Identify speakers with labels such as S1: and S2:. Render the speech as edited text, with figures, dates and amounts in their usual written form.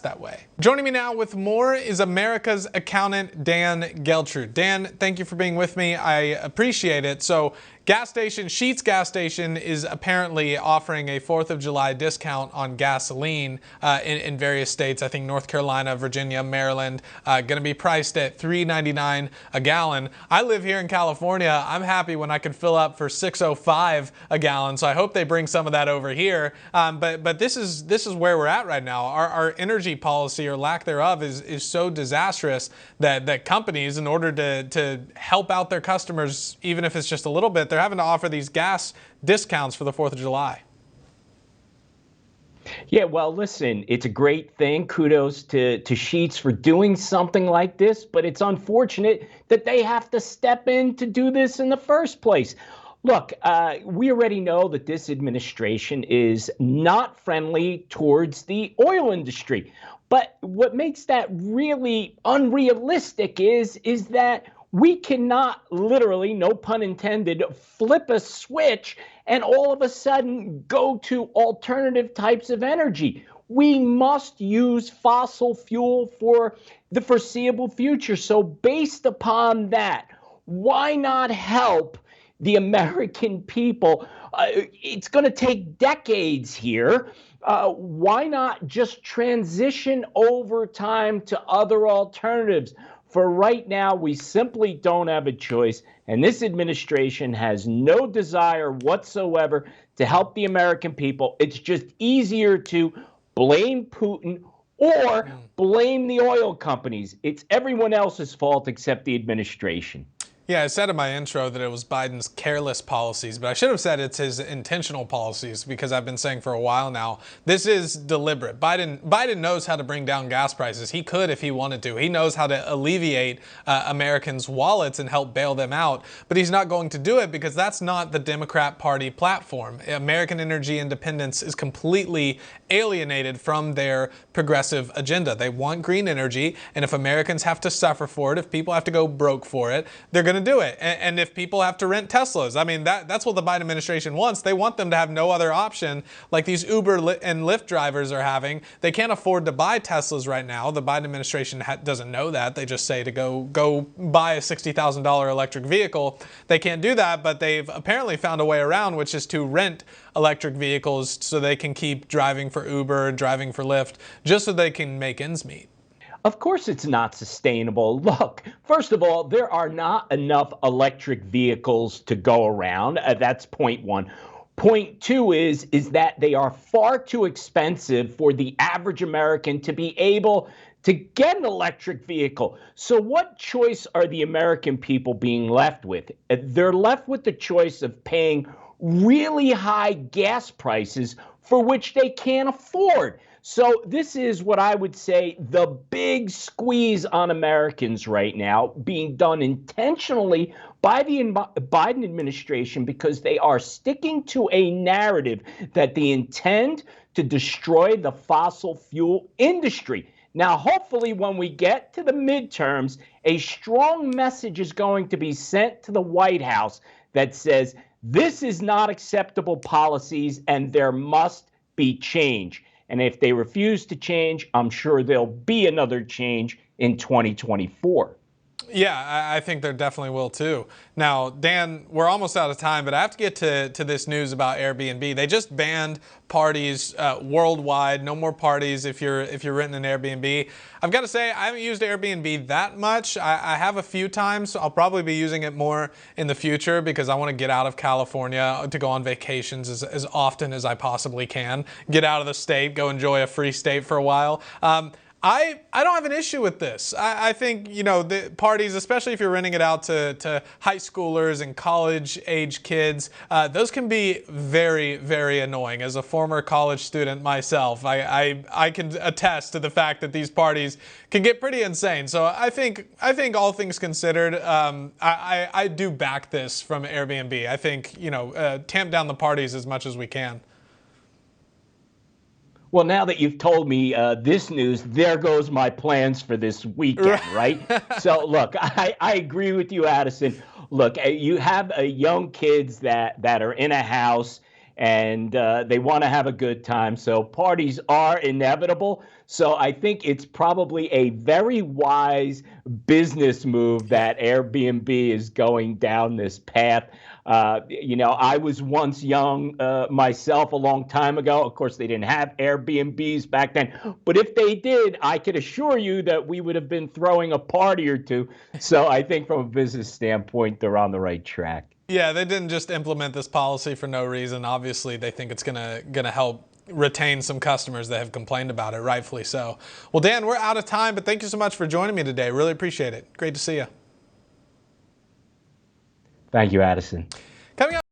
S1: that way. Joining me now with more is America's accountant, Dan Geltrude. Dan, thank you for being with me. I appreciate it. So, Sheetz gas station is apparently offering a 4th of July discount on gasoline in various states. I think North Carolina, Virginia, Maryland, going to be priced at $3.99 a gallon. I live here in California. I'm happy when I can fill up for $6.05 a gallon. So I hope they bring some of that over here. But this is where we're at right now. Our energy policy or lack thereof is so disastrous that companies, in order to help out their customers, even if it's just a little bit, they're having to offer these gas discounts for the 4th of July.
S2: Yeah, well, listen, it's a great thing. Kudos to Sheetz for doing something like this, but it's unfortunate that they have to step in to do this in the first place. Look, we already know that this administration is not friendly towards the oil industry. But what makes that really unrealistic is that we cannot literally, no pun intended, flip a switch and all of a sudden go to alternative types of energy. We must use fossil fuel for the foreseeable future. So based upon that, why not help the American people? It's going to take decades here. Why not just transition over time to other alternatives? For right now, we simply don't have a choice, and this administration has no desire whatsoever to help the American people. It's just easier to blame Putin or blame the oil companies. It's everyone else's fault except the administration.
S1: Yeah, I said in my intro that it was Biden's careless policies, but I should have said it's his intentional policies, because I've been saying for a while now, this is deliberate. Biden knows how to bring down gas prices. He could if he wanted to. He knows how to alleviate Americans' wallets and help bail them out, but he's not going to do it because that's not the Democrat Party platform. American energy independence is completely alienated from their progressive agenda. They want green energy, and if Americans have to suffer for it, if people have to go broke for it, they're going to do it. And if people have to rent Teslas, I mean, that's what the Biden administration wants. They want them to have no other option, like these Uber and Lyft drivers are having. They can't afford to buy Teslas right now. The Biden administration doesn't know that. They just say to go buy a $60,000 electric vehicle. They can't do that, but they've apparently found a way around, which is to rent electric vehicles so they can keep driving for Uber, driving for Lyft, just so they can make ends meet.
S2: Of course it's not sustainable. Look, first of all, there are not enough electric vehicles to go around. That's point one. Point two is that they are far too expensive for the average American to be able to get an electric vehicle. So what choice are the American people being left with? They're left with the choice of paying really high gas prices for which they can't afford. So this is what I would say the big squeeze on Americans right now, being done intentionally by the Biden administration, because they are sticking to a narrative that they intend to destroy the fossil fuel industry. Now, hopefully, when we get to the midterms, a strong message is going to be sent to the White House that says this is not acceptable policies and there must be change. And if they refuse to change, I'm sure there'll be another change in 2024.
S1: Yeah, I think there definitely will too. Now, Dan, we're almost out of time, but I have to get to this news about Airbnb. They just banned parties worldwide. No more parties if you're renting an Airbnb. I've got to say, I haven't used Airbnb that much. I have a few times. I'll probably be using it more in the future because I want to get out of California to go on vacations as often as I possibly can. Get out of the state, go enjoy a free state for a while. I don't have an issue with this. I think, the parties, especially if you're renting it out to high schoolers and college-age kids, those can be very, very annoying. As a former college student myself, I can attest to the fact that these parties can get pretty insane. So I think all things considered, I do back this from Airbnb. I think, tamp down the parties as much as we can.
S2: Well, now that you've told me this news, there goes my plans for this weekend, right? So, look, I agree with you, Addison. Look, you have young kids that are in a house, and they want to have a good time. So parties are inevitable. So I think it's probably a very wise business move that Airbnb is going down this path. I was once young myself a long time ago. Of course, they didn't have Airbnbs back then. But if they did, I could assure you that we would have been throwing a party or two. So I think from a business standpoint, they're on the right track.
S1: Yeah, they didn't just implement this policy for no reason. Obviously, they think it's gonna help retain some customers that have complained about it, rightfully so. Well, Dan, we're out of time, but thank you so much for joining me today. Really appreciate it. Great to see you.
S2: Thank you, Addison.
S1: Coming up.